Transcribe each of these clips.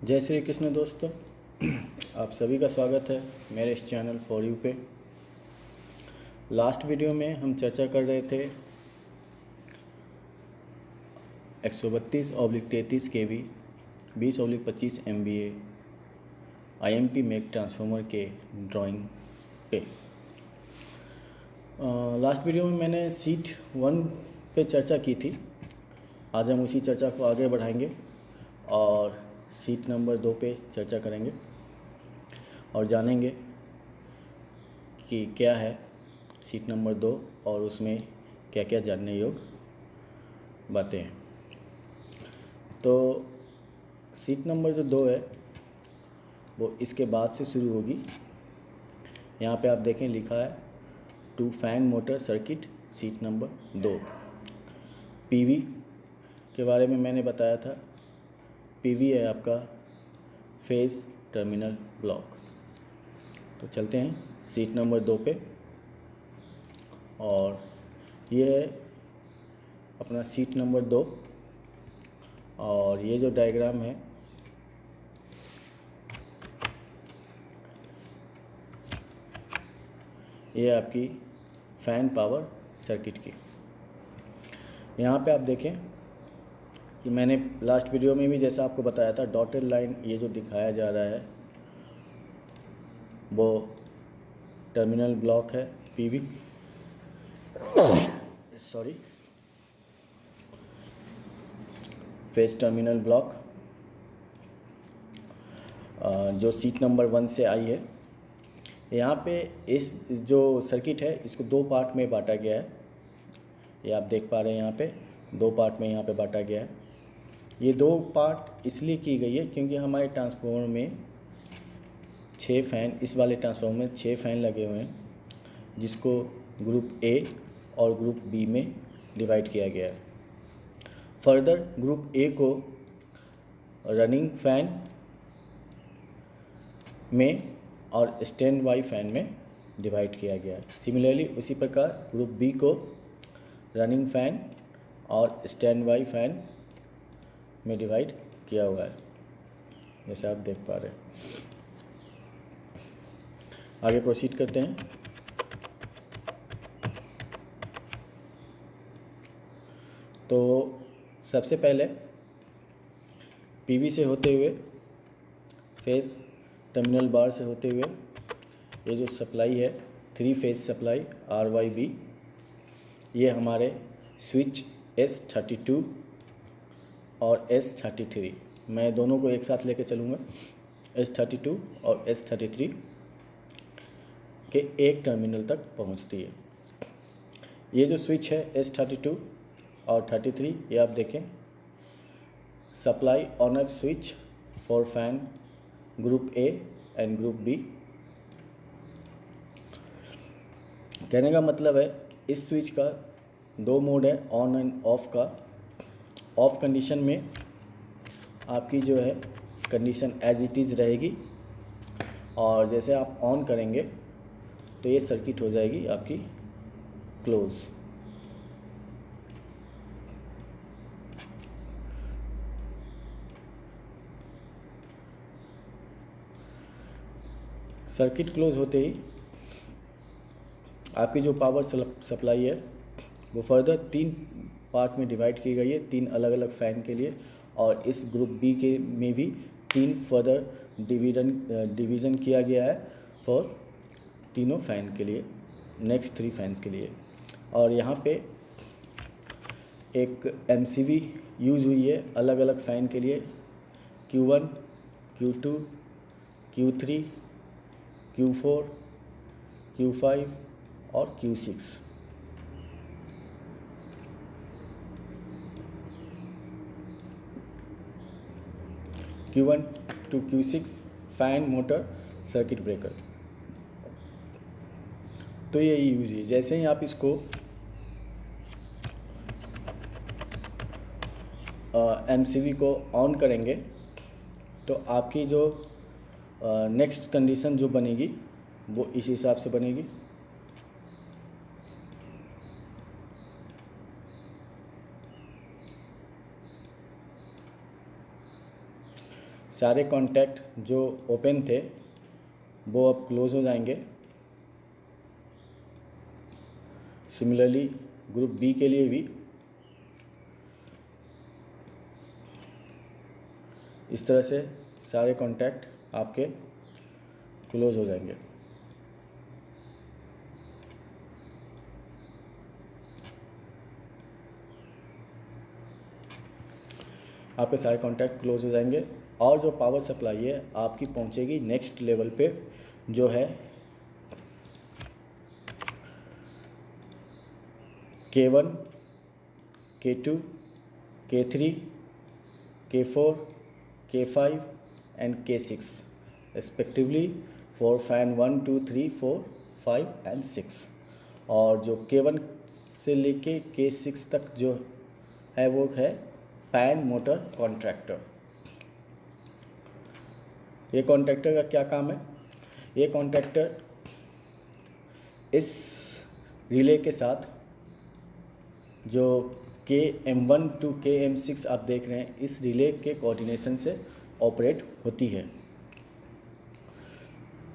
जय श्री कृष्ण दोस्तों। आप सभी का स्वागत है मेरे इस चैनल फॉर यू पे। लास्ट वीडियो में हम चर्चा कर रहे थे 132/33 kV 20/25 MVA IMP make transformer के ड्राइंग पे। लास्ट वीडियो में मैंने सीट 1 पे चर्चा की थी। आज हम उसी चर्चा को आगे बढ़ाएंगे और सीट नंबर 2 पे चर्चा करेंगे और जानेंगे कि क्या है सीट नंबर 2 और उसमें क्या क्या जानने योग्य बातें हैं। तो सीट नंबर जो 2 है वो इसके बाद से शुरू होगी। यहाँ पे आप देखें लिखा है two fan motor circuit sheet number 2। PV के बारे में मैंने बताया था। पीवी है आपका फेज टर्मिनल ब्लॉक। तो चलते हैं सीट नंबर 2 पे और ये है अपना सीट नंबर 2 और ये जो डायग्राम है ये आपकी फैन पावर सर्किट की। यहाँ पे आप देखें कि मैंने लास्ट वीडियो में भी जैसा आपको बताया था डॉटेड लाइन ये जो दिखाया जा रहा है वो टर्मिनल ब्लॉक है PV sorry face terminal block जो सीट नंबर 1 से आई है। यहाँ पे इस जो सर्किट है इसको 2 पार्ट में बांटा गया है। ये आप देख पा रहे हैं यहाँ पे 2 पार्ट में यहाँ पे बांटा गया है। ये 2 पार्ट इसलिए की गई है क्योंकि हमारे ट्रांसफार्मर में 6 फैन, इस वाले ट्रांसफार्मर में 6 फैन लगे हुए हैं जिसको ग्रुप ए और ग्रुप बी में डिवाइड किया गया है। फर्दर ग्रुप ए को रनिंग फैन में और स्टैंड बाई फैन में डिवाइड किया गया है। सिमिलरली उसी प्रकार ग्रुप बी को रनिंग फैन और स्टैंड बाई फैन में डिवाइड किया हुआ है जैसे आप देख पा रहे हैं। आगे प्रोसीड करते हैं। तो सबसे पहले पीवी से होते हुए फेस टर्मिनल बार से होते हुए ये जो सप्लाई है 3 फेज सप्लाई RYB, ये हमारे स्विच S32 और S33, मैं दोनों को एक साथ लेके चलूँगा। S32 और S33 के एक टर्मिनल तक पहुँचती है। ये जो स्विच है S32 और 33 ये आप देखें supply on off switch for fan group A and group B. कहने का मतलब है इस स्विच का 2 मोड है ऑन एंड ऑफ का। ऑफ कंडीशन में आपकी जो है कंडीशन एज इट इज़ रहेगी और जैसे आप ऑन करेंगे तो ये सर्किट हो जाएगी आपकी क्लोज। सर्किट क्लोज होते ही आपकी जो पावर सप्लाई है वो फर्दर 3 पार्ट में डिवाइड की गई है, 3 अलग अलग फ़ैन के लिए। और इस ग्रुप बी के में भी 3 फर्दर डिवीज़न किया गया है फॉर तीनों फ़ैन के लिए, नेक्स्ट 3 फैंस के लिए। और यहाँ पे एक MCV यूज़ हुई है अलग अलग फ़ैन के लिए Q1, Q2, Q3, Q4, Q5 और Q6। Q1 to Q6 fan motor circuit breaker. तो ये यूज़ है। जैसे ही आप इसको MCV को ऑन करेंगे तो आपकी जो नेक्स्ट कंडीशन जो बनेगी वो इस हिसाब से बनेगी। सारे कॉन्टैक्ट जो ओपन थे वो अब क्लोज हो जाएंगे। सिमिलरली ग्रुप बी के लिए भी इस तरह से सारे कॉन्टैक्ट आपके क्लोज हो जाएंगे। आपके सारे कॉन्टैक्ट क्लोज हो जाएंगे और जो पावर सप्लाई है आपकी पहुंचेगी नेक्स्ट लेवल पे, जो है K1, K2, K3, K4, K5 and K6 respectively for fan 1, 2, 3, 4, 5 and 6। और जो K1 से लेके K6 तक जो है वो है फैन मोटर कॉन्ट्रैक्टर। ये कॉन्ट्रैक्टर का क्या काम है? ये कॉन्ट्रैक्टर इस रिले के साथ जो KM1 टू KM6 आप देख रहे हैं, इस रिले के कोऑर्डिनेशन से ऑपरेट होती है।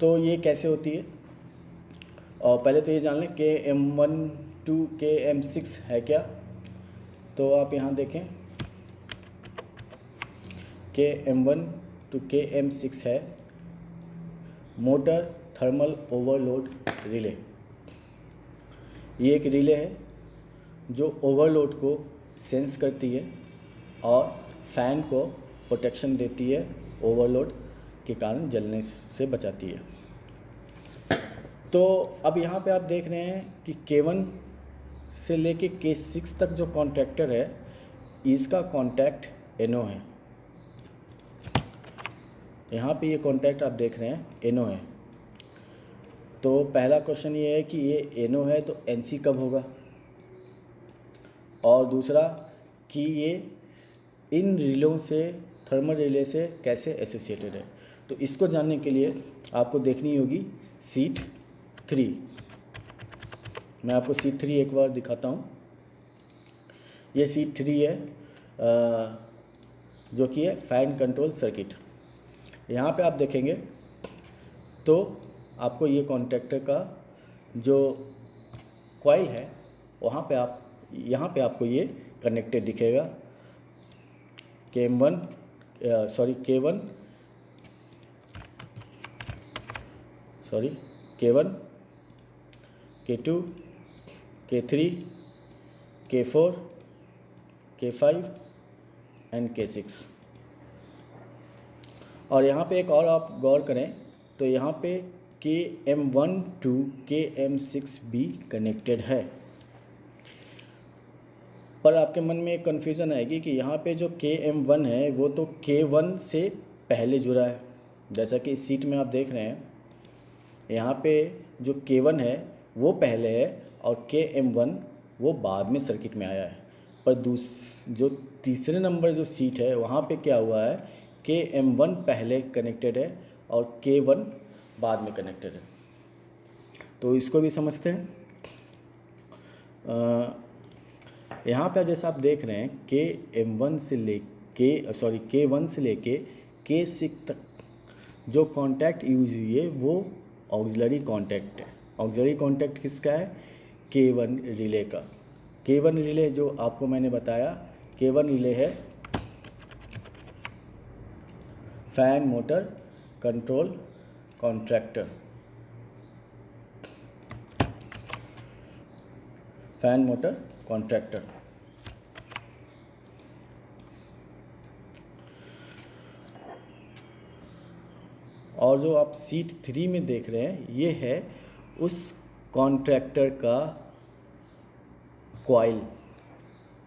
तो ये कैसे होती है? और पहले तो ये जान लें KM1 टू KM6 है क्या। तो आप यहाँ देखें KM1 टू KM6 है मोटर थर्मल ओवरलोड रिले। ये एक रिले है जो ओवरलोड को सेंस करती है और फैन को प्रोटेक्शन देती है, ओवरलोड के कारण जलने से बचाती है। तो अब यहाँ पे आप देख रहे हैं कि K1 से लेके K6 तक जो कॉन्ट्रैक्टर है इसका कॉन्टैक्ट NO है। यहाँ पे ये कॉन्टैक्ट आप देख रहे हैं NO है। तो पहला क्वेश्चन ये है कि ये NO है तो NC कब होगा, और दूसरा कि ये इन रिलों से थर्मल रिले से कैसे एसोसिएटेड है। तो इसको जानने के लिए आपको देखनी होगी शीट 3। मैं आपको शीट 3 एक बार दिखाता हूँ। ये शीट 3 है जो कि है फैन कंट्रोल सर्किट। यहाँ पे आप देखेंगे तो आपको ये कॉन्टैक्टर का जो कॉइल है वहाँ पे यहाँ पे आपको ये कनेक्टेड दिखेगा K1, K2, K3, K4, K5 and K6। और यहाँ पे एक और आप गौर करें तो यहाँ पे KM1 टू KM6 भी कनेक्टेड है। पर आपके मन में एक कन्फ्यूज़न आएगी कि यहाँ पे जो KM1 है वो तो K1 से पहले जुड़ा है। जैसा कि इस सीट में आप देख रहे हैं यहाँ पे जो K1 है वो पहले है और KM1 वो बाद में सर्किट में आया है। पर जो तीसरे नंबर जो सीट है वहाँ पे क्या हुआ है, KM1 पहले कनेक्टेड है और K1 बाद में कनेक्टेड है। तो इसको भी समझते हैं। यहाँ पे जैसा आप देख रहे हैं K1 से लेके K6 तक जो कॉन्टैक्ट यूज हुई है वो ऑक्सिलरी कॉन्टैक्ट है। ऑक्सिलरी कॉन्टैक्ट किसका है? K1 रिले का। K1 रिले जो आपको मैंने बताया K1 रिले है fan motor control contractor. Fan motor contractor. और जो आप सीट 3 में देख रहे हैं ये है उस कॉन्ट्रैक्टर का कॉइल।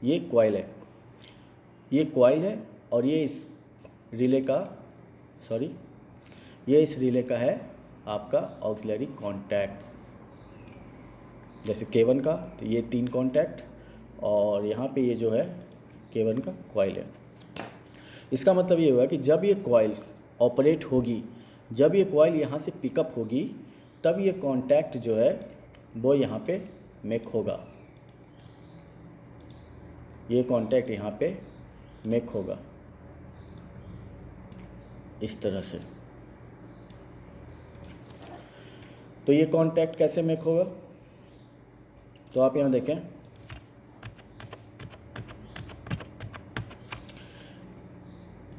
ये कॉइल है, ये कॉइल है और ये इस रिले का है आपका ऑक्सिलरी कॉन्टैक्ट्स। जैसे K1 का तो ये 3 कॉन्टैक्ट और यहाँ पे ये जो है K1 का कॉइल है। इसका मतलब ये हुआ कि जब ये कॉइल ऑपरेट होगी, जब ये कॉइल यहाँ से पिकअप होगी तब ये कॉन्टैक्ट जो है वो यहाँ पे मेक होगा। ये कॉन्टैक्ट यहाँ पे मेक होगा। इस तरह से। तो ये कॉन्टैक्ट कैसे मेक होगा, तो आप यहाँ देखें,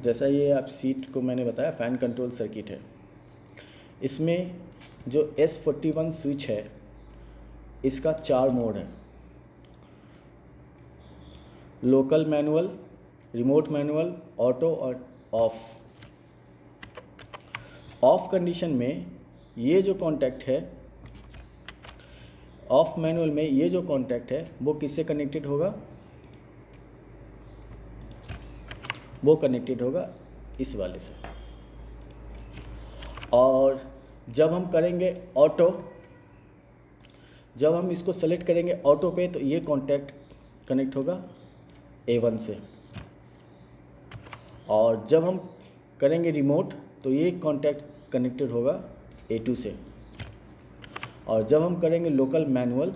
जैसा ये आप सीट को मैंने बताया फ़ैन कंट्रोल सर्किट है, इसमें जो S41 स्विच है इसका 4 मोड है, local manual, remote manual, auto और ऑफ। ऑफ कंडीशन में ये जो कॉन्टैक्ट है, ऑफ मैनुअल में ये जो कॉन्टैक्ट है वो किससे कनेक्टेड होगा, वो कनेक्टेड होगा इस वाले से। और जब हम करेंगे ऑटो, जब हम इसको सेलेक्ट करेंगे ऑटो पे तो ये कॉन्टैक्ट कनेक्ट होगा A1 से, और जब हम करेंगे रिमोट तो ये कॉन्टैक्ट कनेक्टेड होगा A2 से, और जब हम करेंगे लोकल मैनुअल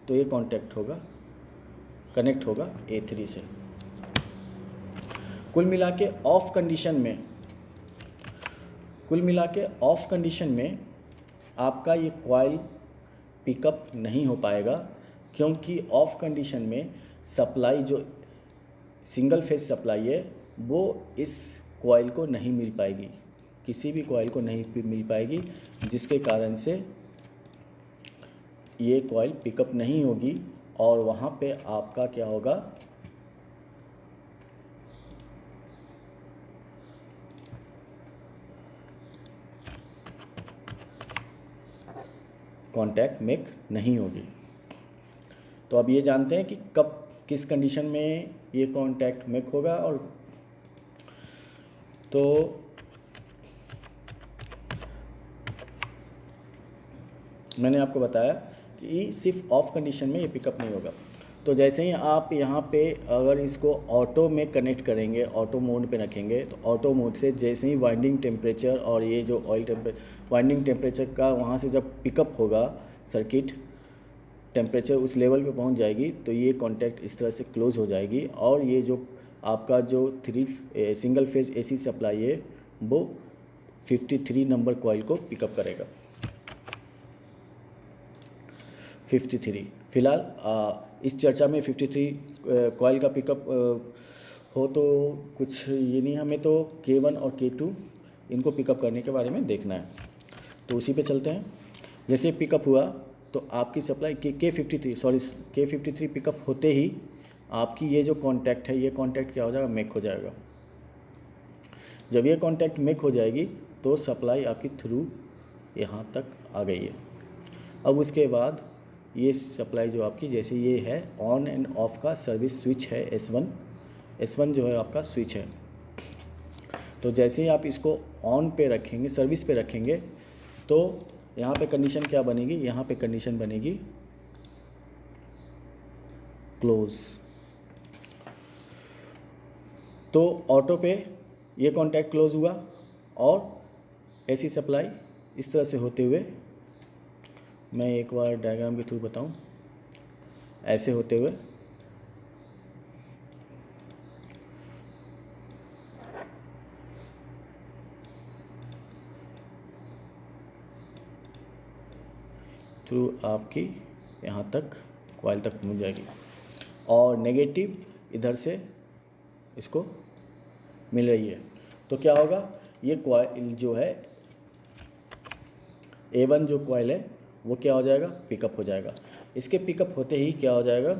तो ये कॉन्टैक्ट होगा कनेक्ट होगा A3 से। कुल मिला के ऑफ कंडीशन में आपका ये कॉइल पिकअप नहीं हो पाएगा, क्योंकि ऑफ कंडीशन में सप्लाई जो सिंगल फेज सप्लाई है वो इस कॉइल को नहीं मिल पाएगी, किसी भी कॉइल को नहीं मिल पाएगी, जिसके कारण से ये कॉइल पिकअप नहीं होगी और वहाँ पे आपका क्या होगा, कॉन्टैक्ट मेक नहीं होगी। तो अब ये जानते हैं कि कब किस कंडीशन में ये कॉन्टैक्ट मेक होगा। और तो मैंने आपको बताया कि सिर्फ ऑफ कंडीशन में ये पिकअप नहीं होगा। तो जैसे ही आप यहाँ पे अगर इसको ऑटो में कनेक्ट करेंगे, ऑटो मोड पे रखेंगे, तो ऑटो मोड से जैसे ही वाइंडिंग टेम्परेचर और ये जो वाइंडिंग टेम्परेचर का वहाँ से जब पिकअप होगा, सर्किट टेम्परेचर उस लेवल पे पहुँच जाएगी, तो ये कॉन्टैक्ट इस तरह से क्लोज हो जाएगी और ये जो आपका जो सिंगल फेज AC सप्लाई है वो 53 नंबर कॉइल को पिकअप करेगा। 53 फिलहाल इस चर्चा में 53 कॉइल का पिकअप हो तो कुछ ये नहीं, हमें तो K1 और K2 इनको पिकअप करने के बारे में देखना है। तो उसी पे चलते हैं। जैसे पिकअप हुआ तो आपकी सप्लाई K53 पिकअप होते ही आपकी ये जो कॉन्टैक्ट है, ये कॉन्टैक्ट क्या हो जाएगा, मेक हो जाएगा। जब ये कॉन्टैक्ट मेक हो जाएगी तो सप्लाई आपकी थ्रू यहाँ तक आ गई है। अब उसके बाद ये सप्लाई जो आपकी, जैसे ये है ऑन एंड ऑफ का सर्विस स्विच है S1 जो है आपका स्विच है। तो जैसे ही आप इसको ऑन पे रखेंगे, सर्विस पे रखेंगे, तो यहाँ पे कंडीशन क्या बनेगी, यहाँ पे कंडीशन बनेगी क्लोज। तो ऑटो पे ये कॉन्टैक्ट क्लोज हुआ और AC सप्लाई इस तरह से होते हुए, मैं एक बार डायग्राम के थ्रू बताऊं, ऐसे होते हुए थ्रू आपकी यहाँ तक कॉइल तक पहुँच जाएगी और नेगेटिव इधर से इसको मिल रही है। तो क्या होगा, ये कॉइल जो है A1 जो कॉइल है वो क्या हो जाएगा, पिकअप हो जाएगा। इसके पिकअप होते ही क्या हो जाएगा,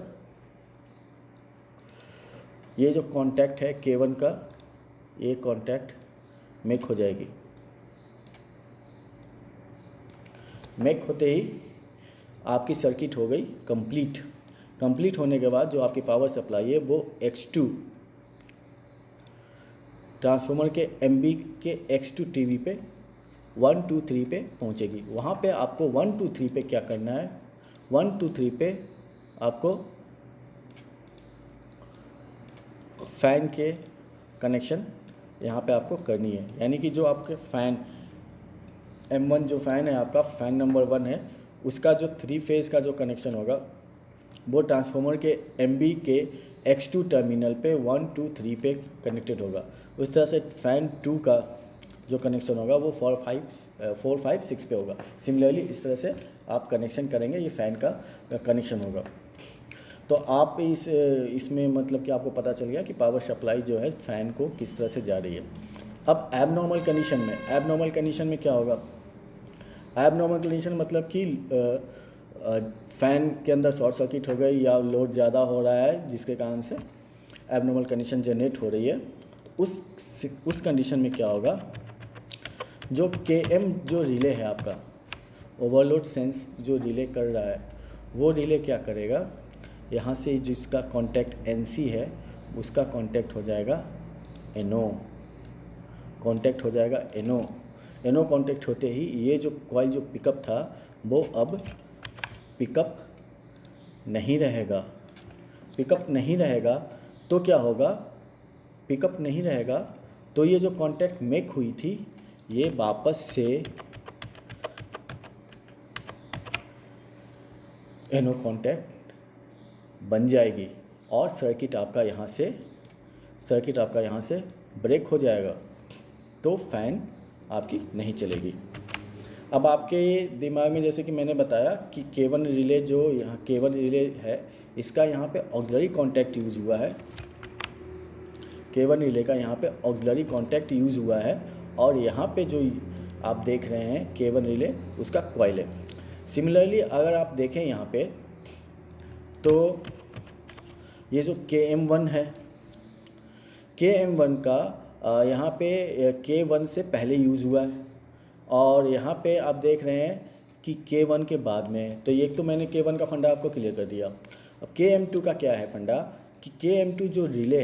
ये जो कॉन्टैक्ट है K1 का, ये कॉन्टैक्ट मेक हो जाएगी। मेक होते ही आपकी सर्किट हो गई कंप्लीट होने के बाद जो आपकी पावर सप्लाई है वो X2 ट्रांसफार्मर के MB के X2 TV पे 1 2 3 पे पहुंचेगी। वहाँ पे आपको 1 2 3 पे क्या करना है, 1 2 3 पे आपको फ़ैन के कनेक्शन यहाँ पे आपको करनी है। यानी कि जो आपके फ़ैन M1 जो फ़ैन है आपका, फ़ैन नंबर 1 है, उसका जो 3 फेज़ का जो कनेक्शन होगा वो ट्रांसफार्मर के MB के X2 टर्मिनल पे 1 2 3 पे कनेक्टेड होगा। उस तरह से फ़ैन 2 का जो कनेक्शन होगा वो 4 5 6 पे होगा। सिमिलरली इस तरह से आप कनेक्शन करेंगे, ये फ़ैन का कनेक्शन होगा। तो आप इसमें मतलब कि आपको पता चल गया कि पावर सप्लाई जो है फ़ैन को किस तरह से जा रही है। अब एबनॉर्मल कंडीशन में क्या होगा? एबनॉर्मल कंडीशन मतलब कि फ़ैन के अंदर शॉर्ट सर्किट हो गई या लोड ज़्यादा हो रहा है जिसके कारण से एबनॉर्मल कंडीशन जनरेट हो रही है। उस कंडीशन में क्या होगा? जो KM जो रिले है आपका, ओवरलोड सेंस जो रिले कर रहा है, वो रिले क्या करेगा? यहाँ से जिसका कॉन्टैक्ट NC है उसका कॉन्टैक्ट हो जाएगा NO, NO कॉन्टैक्ट होते ही ये जो कॉइल जो पिकअप था वो अब पिकअप नहीं रहेगा। तो क्या होगा? पिकअप नहीं रहेगा तो ये जो कॉन्टैक्ट मेक हुई थी ये वापस से NO कॉन्टैक्ट बन जाएगी और सर्किट आपका यहाँ से ब्रेक हो जाएगा, तो फ़ैन आपकी नहीं चलेगी। अब आपके दिमाग में जैसे कि मैंने बताया कि K1 रिले जो यहाँ K1 रिले है इसका यहाँ पे ऑक्सिलरी कॉन्टैक्ट यूज़ हुआ है। K1 रिले का यहाँ पे ऑक्सिलरी कॉन्टैक्ट यूज़ हुआ है और यहाँ पे जो आप देख रहे हैं K1 रिले उसका कॉइल है। सिमिलरली अगर आप देखें यहाँ पे तो ये जो KM1 है, KM1 का यहाँ पे K1 से पहले यूज़ हुआ है और यहाँ पे आप देख रहे हैं कि K1 के बाद में, तो एक तो मैंने K1 का फंडा आपको क्लियर कर दिया। अब KM2 का क्या है फंडा कि KM2 जो रिले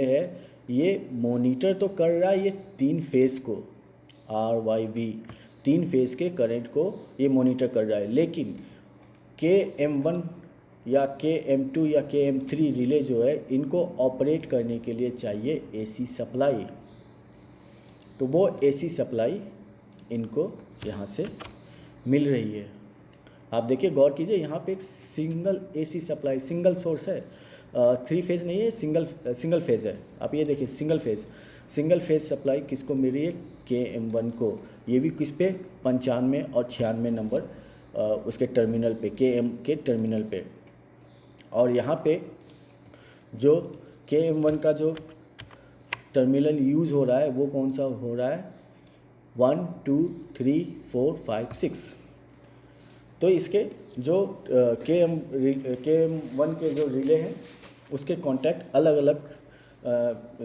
है ये मॉनिटर तो कर रहा है ये 3 फेज़ को RYV 3 फेज़ के करंट को ये मॉनिटर कर रहा है, लेकिन KM1 या KM2 या KM3 रिले जो है इनको ऑपरेट करने के लिए चाहिए AC सप्लाई। तो वो AC सप्लाई इनको यहाँ से मिल रही है। आप देखिए गौर कीजिए, यहाँ पे एक single AC supply, single source है, 3 फेज़ नहीं है, सिंगल फेज़ है। आप ये देखिए सिंगल फेज़ सप्लाई किसको मिल रही है? KM1 को। ये भी किस पे? 95 और 96 नंबर उसके टर्मिनल पे, KM के टर्मिनल पे। और यहाँ पे जो KM1 का जो टर्मिनल यूज़ हो रहा है वो कौन सा हो रहा है? 1 2 3 4 5 6। तो इसके जो KM1 के जो रिले हैं उसके कॉन्टैक्ट अलग अलग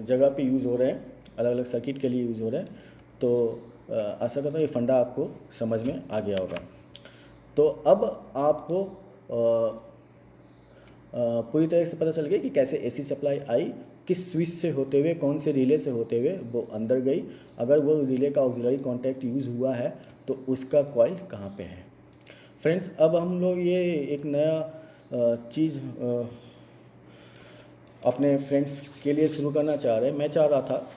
जगह पे यूज़ हो रहे हैं, अलग अलग सर्किट के लिए यूज़ हो रहे हैं। तो आशा करता हूँ ये फंडा आपको समझ में आ गया होगा। तो अब आपको पूरी तरह से पता चल गया कि कैसे AC सप्लाई आई, किस स्विच से होते हुए, कौन से रिले से होते हुए वो अंदर गई, अगर वो रिले का ऑक्सिलरी कॉन्टैक्ट यूज़ हुआ है तो उसका कॉइल कहाँ पे है। फ्रेंड्स, अब हम लोग ये एक नया चीज़ अपने फ्रेंड्स के लिए शुरू करना चाह रहे हैं। मैं चाह रहा था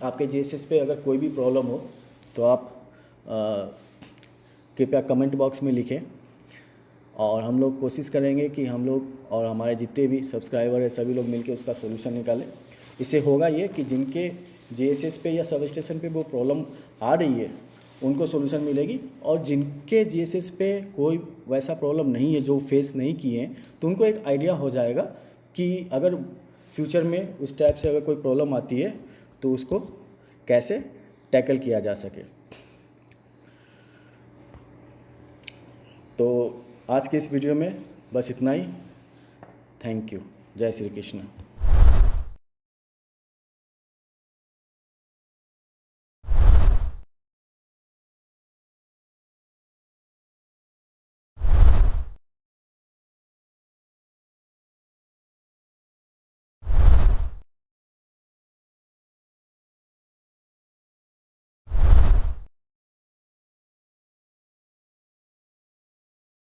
आपके JSS पे अगर कोई भी प्रॉब्लम हो तो आप कृपया कमेंट बॉक्स में लिखें और हम लोग कोशिश करेंगे कि हम लोग और हमारे जितने भी सब्सक्राइबर हैं सभी लोग मिलकर उसका सोल्यूशन निकालें। इससे होगा ये कि जिनके JSS पे या सब स्टेशन पे वो प्रॉब्लम आ रही है उनको सोल्यूशन मिलेगी, और जिनके JSS पे कोई वैसा प्रॉब्लम नहीं है, जो फेस नहीं किए हैं, तो उनको एक आइडिया हो जाएगा कि अगर फ्यूचर में उस टाइप से अगर कोई प्रॉब्लम आती है तो उसको कैसे टैकल किया जा सके। तो आज के इस वीडियो में बस इतना ही। Thank you. जय श्री कृष्ण।